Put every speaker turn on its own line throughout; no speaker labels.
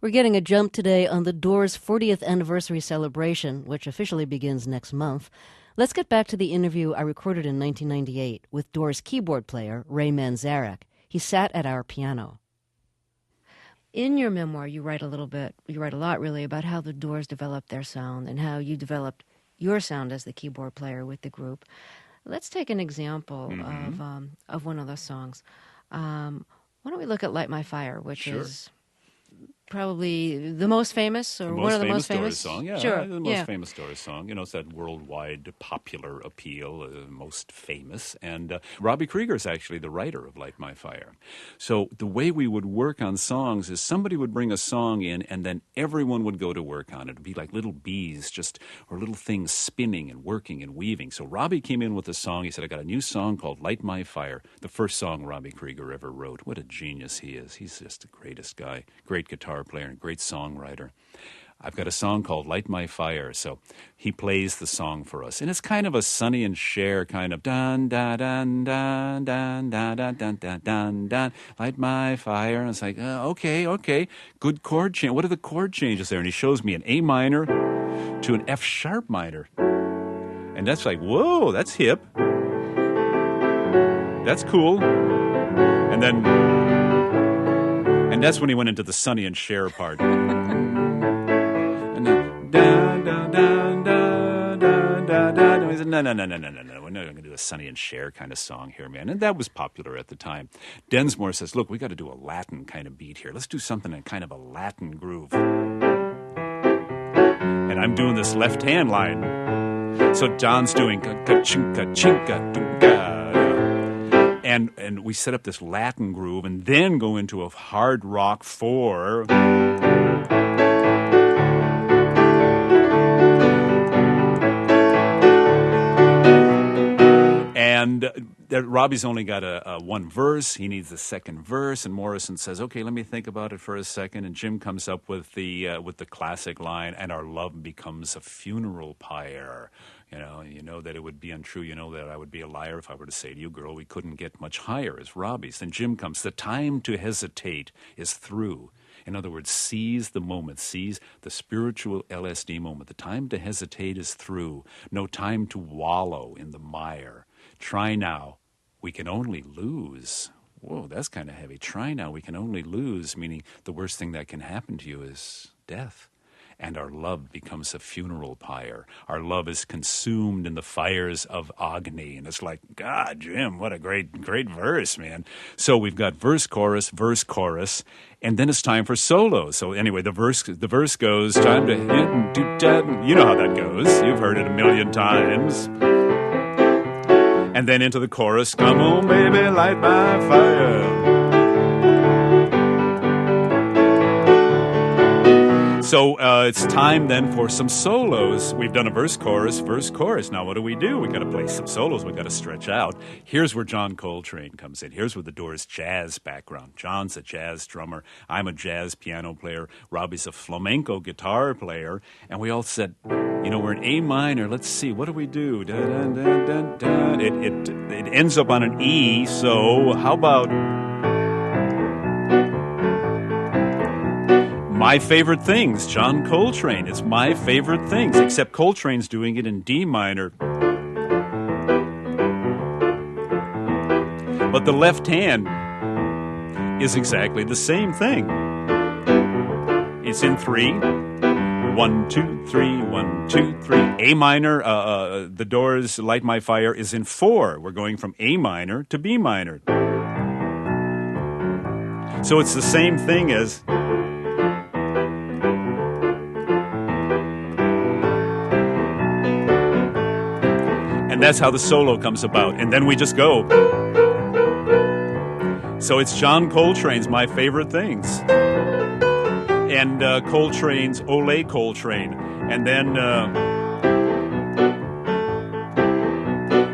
We're getting a jump today on the Doors' 40th anniversary celebration, which officially begins next month. Let's get back to the interview I recorded in 1998 with Doors keyboard player Ray Manzarek. He sat at our piano. In your memoir, you write a lot really, about how the Doors developed their sound and how you developed your sound as the keyboard player with the group. Let's take an example of one of those songs. Why don't we look at Light My Fire, which is probably the most famous, or one of the most famous
Doors song. Yeah,
sure,
the most famous Doors song. You know, it's that worldwide popular appeal, most famous. And Robbie Krieger is actually the writer of Light My Fire. So the way we would work on songs is somebody would bring a song in, and then everyone would go to work on it. It'd be like little bees, or little things spinning and working and weaving. So Robbie came in with a song. He said, I got a new song called Light My Fire, the first song Robbie Krieger ever wrote. What a genius he is. He's just the greatest guy, great guitar player and great songwriter. I've got a song called Light My Fire. So he plays the song for us. And it's kind of a Sonny and Cher kind of dun dun dun dun dun dun dun dun dun dun dun, Light My Fire. And it's like, okay. Good chord change. What are the chord changes there? And he shows me an A minor to an F sharp minor. And that's like, whoa, that's hip. That's cool. And that's when he went into the Sonny and Cher part. And then, dun, dun, dun, dun, dun, dun, dun. And he said, no. We're not going to do a Sonny and Cher kind of song here, man. And that was popular at the time. Densmore says, look, we got to do a Latin kind of beat here. Let's do something in kind of a Latin groove. And I'm doing this left hand line. So John's doing ka-chinka, chinka, dunga. And we set up this Latin groove and then go into a hard rock 4. And Robbie's only got a one verse. He needs the second verse. And Morrison says, okay, let me think about it for a second. And Jim comes up with the classic line, and our love becomes a funeral pyre. You know that it would be untrue. You know that I would be a liar if I were to say to you, girl, we couldn't get much higher as Robbie's. Then Jim comes, the time to hesitate is through. In other words, seize the moment, seize the spiritual LSD moment. The time to hesitate is through. No time to wallow in the mire. Try now, we can only lose. Whoa, that's kind of heavy. Try now, we can only lose, meaning the worst thing that can happen to you is death. And our love becomes a funeral pyre. Our love is consumed in the fires of Agni. And it's like, God, Jim, what a great verse, man. So we've got verse, chorus, and then it's time for solo. So anyway, the verse goes, time to hit, you know how that goes. You've heard it a million times. And then into the chorus, come on, baby, light my fire. So it's time then for some solos. We've done a verse, chorus. Now what do? We got to play some solos. We got to stretch out. Here's where John Coltrane comes in. Here's where the Doors jazz background. John's a jazz drummer. I'm a jazz piano player. Robbie's a flamenco guitar player. And we all said, we're in A minor. Let's see, what do we do? Dun, dun, dun, dun. It ends up on an E. So how about My Favorite Things, John Coltrane. It's My Favorite Things, except Coltrane's doing it in D minor. But the left hand is exactly the same thing. It's in 3. 1, 2, 3, 1, 2, 3. A minor, the Doors' Light My Fire is in 4. We're going from A minor to B minor. So it's the same thing as... And that's how the solo comes about. And then we just go. So it's John Coltrane's My Favorite Things. And Coltrane's Ole Coltrane. And then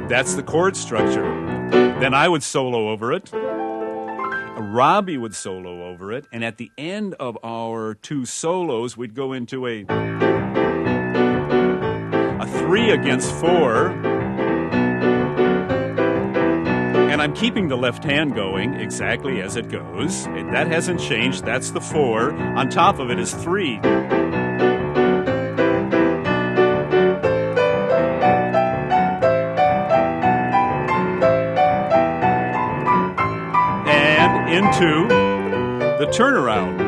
that's the chord structure. Then I would solo over it. Robbie would solo over it. And at the end of our 2 solos, we'd go into a 3 against 4. And I'm keeping the left hand going exactly as it goes. That hasn't changed. That's the 4. On top of it is 3. And into the turnaround.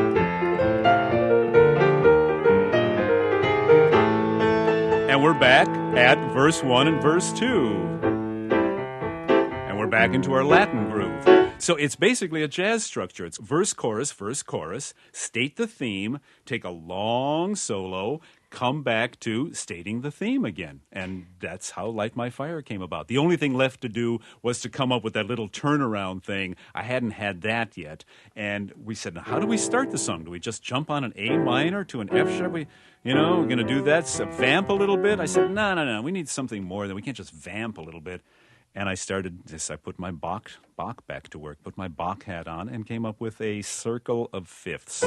And we're back at verse 1 and verse 2. And we're back into our Latin groove. So it's basically a jazz structure. It's verse, chorus, state the theme, take a long solo, come back to stating the theme again. And that's how Light My Fire came about. The only thing left to do was to come up with that little turnaround thing. I hadn't had that yet. And we said, now, how do we start the song? Do we just jump on an A minor to an F sharp? We're going to do that, so vamp a little bit? I said, no. We need something more than we can't just vamp a little bit. And I started this. I put my Bach back to work, put my Bach hat on, and came up with a circle of fifths.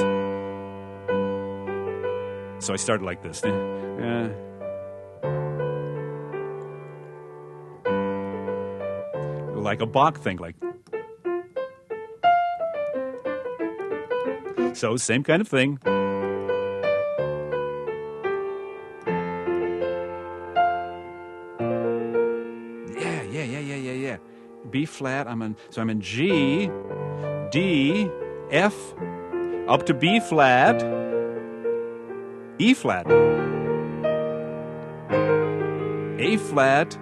So I started like this. Like a Bach thing, like. So, same kind of thing. Yeah. B flat, I'm in G, D, F, up to B flat, E flat, A flat,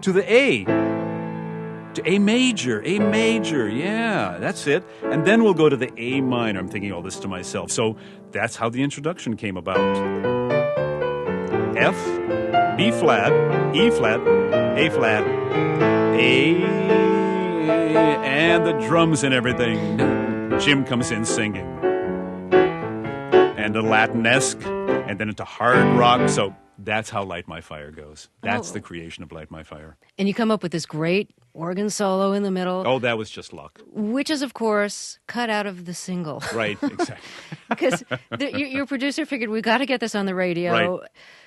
to the A, to A major, yeah, that's it. And then we'll go to the A minor. I'm thinking all this to myself. So that's how the introduction came about. F, B flat, E flat, A flat, A, and the drums and everything. Jim comes in singing. And a Latin-esque, and then into hard rock. So that's how Light My Fire goes. That's the creation of Light My Fire.
And you come up with this great organ solo in the middle.
Oh, that was just luck.
Which is, of course, cut out of the single.
Right, exactly.
Because your producer figured, we got to get this on the radio.
Right.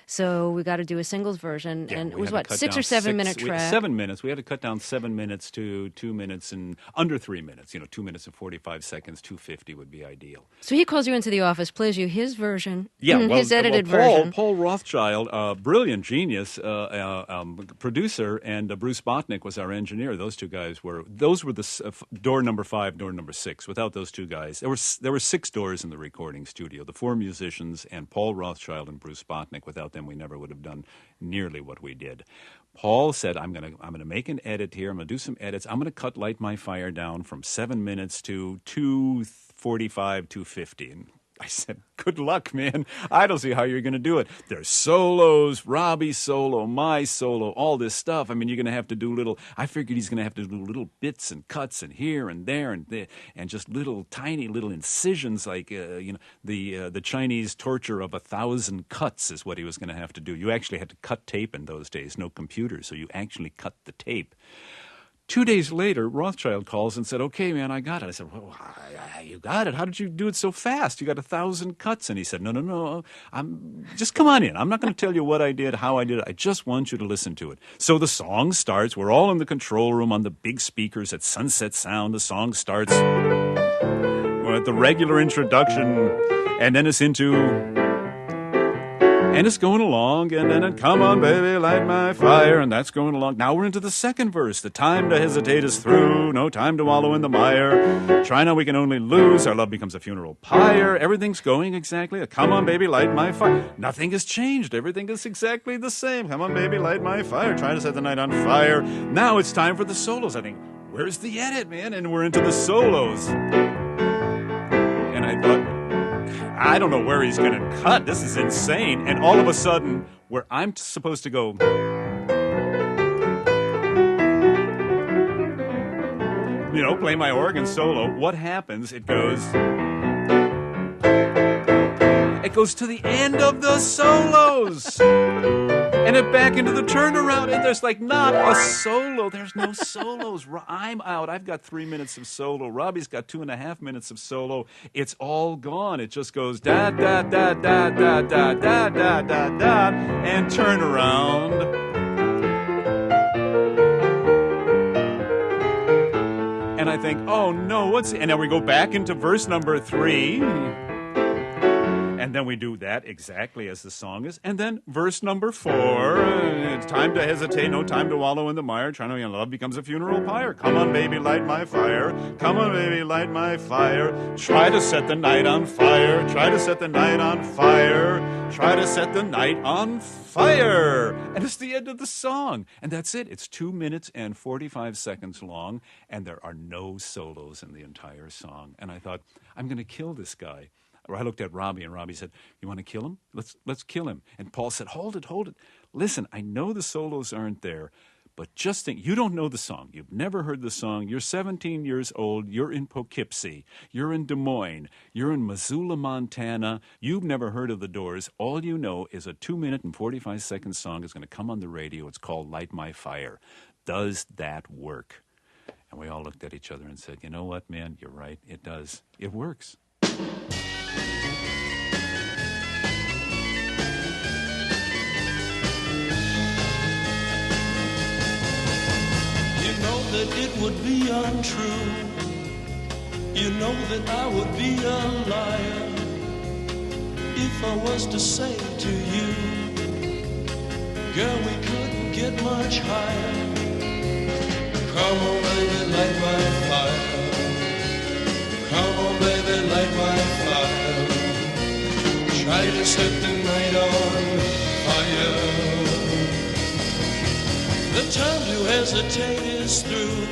So we got to do a singles version.
Yeah,
and it was, 6 or 7 minute track?
7 minutes. We had to cut down 7 minutes to 2 minutes and under 3 minutes. 2 minutes and 45 seconds, 2:50 would be ideal.
So he calls you into the office, plays you his version,
his
edited version.
Paul Rothschild, brilliant genius, producer, and Bruce Botnick was our engineer. Those two guys were the door number 5, door number 6. Without those two guys, there were 6 doors in the recording studio. The 4 musicians and Paul Rothschild and Bruce Botnick. Without them, we never would have done nearly what we did. Paul said, I'm gonna make an edit here. I'm gonna do some edits. I'm gonna cut Light My Fire down from 7 minutes to 2:45, 2:50. And I said, good luck, man. I don't see how you're going to do it. There's solos, Robbie's solo, my solo, all this stuff. I mean, you're going to have to do I figured he's going to have to do little bits and cuts and here and there and just tiny little incisions like, the Chinese torture of 1,000 cuts is what he was going to have to do. You actually had to cut tape in those days, no computers, so you actually cut the tape. 2 days later, Rothschild calls and said, okay, man, I got it. I said, well, you got it. How did you do it so fast? You got 1,000 cuts. And he said, no. Just come on in. I'm not going to tell you what I did, how I did it. I just want you to listen to it. So the song starts. We're all in the control room on the big speakers at Sunset Sound. The song starts. We're at the regular introduction. And then it's into... And it's going along, and then come on, baby, light my fire, and that's going along. Now we're into the second verse. The time to hesitate is through, no time to wallow in the mire. Try now, we can only lose, our love becomes a funeral pyre. Everything's going exactly, come on, baby, light my fire. Nothing has changed, everything is exactly the same. Come on, baby, light my fire, try to set the night on fire. Now it's time for the solos. I think, where's the edit, man? And we're into the solos. And I thought, I don't know where he's going to cut. This is insane. And all of a sudden, where I'm supposed to go, play my organ solo, what happens? It goes to the end of the solos. And it back into the turnaround, and there's not a solo. There's no solos. I'm out. I've got 3 minutes of solo. Robbie's got 2.5 minutes of solo. It's all gone. It just goes da da da da da da da da da da, and turn around. I think, oh no, and then we go back into verse number 3. And then we do that exactly as the song is. And then verse number 4, it's time to hesitate, no time to wallow in the mire. Trying to be in love becomes a funeral pyre. Come on, baby, light my fire. Come on, baby, light my fire. Try to set the night on fire. Try to set the night on fire. Try to set the night on fire. And it's the end of the song. And that's it. It's 2 minutes and 45 seconds long. And there are no solos in the entire song. And I thought, I'm going to kill this guy. I looked at Robbie, and Robbie said, "You want to kill him? Let's kill him." And Paul said, hold it. Listen, I know the solos aren't there, but just think, you don't know the song. You've never heard the song. You're 17 years old. You're in Poughkeepsie. You're in Des Moines. You're in Missoula, Montana. You've never heard of the Doors. All you know is a 2 minute and 45 second song is going to come on the radio. It's called Light My Fire. Does that work? And we all looked at each other and said, you know what, man? You're right. It does. It works.
That it would be untrue. You know that I would be a liar if I was to say to you, girl, we couldn't get much higher. Come on, baby, light my fire. Come on, baby, light my fire. Try to set the night on fire. The time to hesitate is through.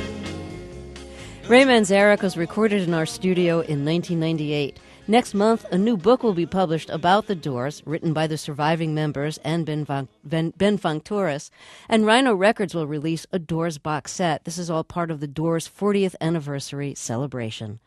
Ray Manzarek was recorded in our studio in 1998. Next month, a new book will be published about the Doors, written by the surviving members and Ben Functoris. And Rhino Records will release a Doors box set. This is all part of the Doors' 40th anniversary celebration.